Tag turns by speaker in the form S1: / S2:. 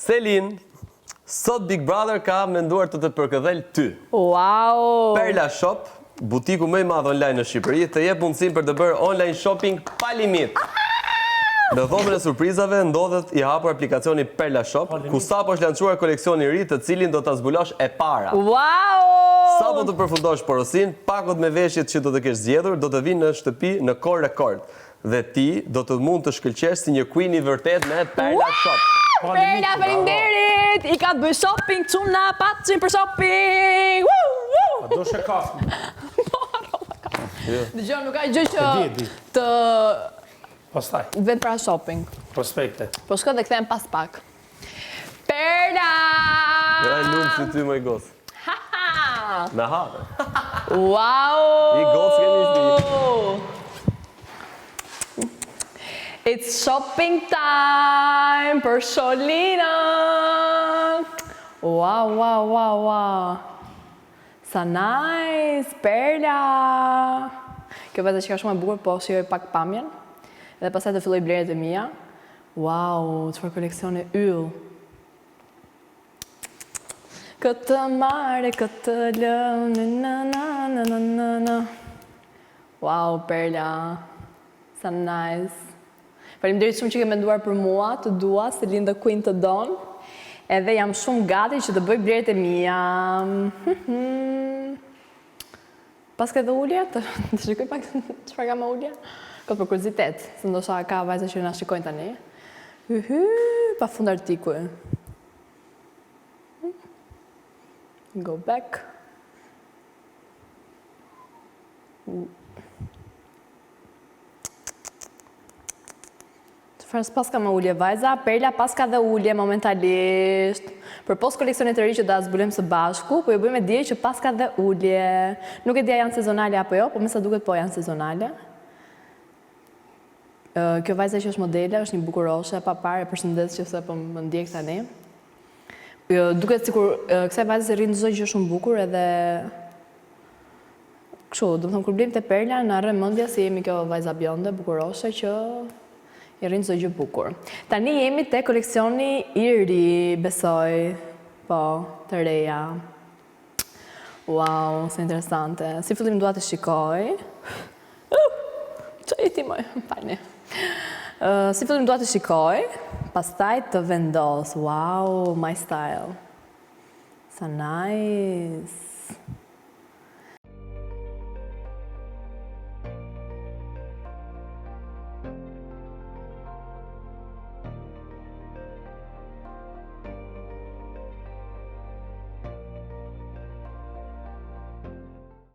S1: Selin, sot Big Brother ka menduar të përkëdhel ty.
S2: Wow!
S1: Perla Shop, butiku më i madh online në Shqipëri, të jep mundësinë për të bërë online shopping pa limit. Në dhomën e surprizave ndodhet i hapur aplikacioni Perla Shop, ku sapo është lançuar koleksioni i ri, të cilin do ta zbulosh e para.
S2: Wow!
S1: Sapo të përfundosh porosin, pakot me veshjet që do të kesh zgjedhur do të vinë në shtëpi në kohë rekord. Dhe ti do të mund të shkëlqesh si një queen i vërtet me Perla Shop.
S2: Perla, faleminderit! I ka të bëj shopping, çuna, patçin për shopping!
S3: A do shë kafë?
S2: Dëgjoj, nuk ka gjë që të
S3: Pastaj.
S2: vetë para shopping.
S3: Prospekte.
S2: Po shko dhe kthehem pas pak. Perla!
S1: Ja lumë si ty më i gos. Me hape.
S2: Wow!
S1: I gos kemi shdi.
S2: It's shopping time për Sholina! Wow, wow, wow, wow. Sa nice, Perla! Kjo vetë që ka shumë e bukur, po shijoj pak pamjen. Dhe pastaj të filloj blerjet e mia. Wow, çfarë koleksioni yll. Këtë mare, këtë lënë, na. Wow, Perla. Sa nice. Faleminderit shumë që ke menduar për mua, të dua, Selin the Queen të don. Edhe jam shumë gati që të bëj blerjet e mia. Pas ka dhe ullje, të shikoj pak çfarë ka me ullje. Këtë për kuriozitet, se ndoshta ka vajza që na shikojnë tani. Pa fund artikuj. Go back. Çfarë pas ka me ullje vajza? Perla pas ka dhe ullje momentalisht. Për post koleksionit të ri që da zbulojmë së bashku, po ju bëjmë e dje që pas ka dhe ullje. Nuk e dija janë sezonale apo jo, po me sa duket po janë sezonale. Kjo vajza që është modele, është një bukuroshe, pa parë, e përshëndes që se po më ndjek tani. Duket sikur kësaj vajze rrinë çdo gjë shumë bukur edhe kështu, do të thonë kur blejmë te Perla, na rre mendja se jemi kjo vajza bjonde, bukuroshe që i rrinë çdo gjë bukur. Tani jemi te koleksioni i ri, besoj, po, të reja. Wow, se interesante. Si fillim dua të shikoj. Që i ti moj, falni. Si fillim dua të shikoj, pastaj të vendos. Wow, my style. Sa nice.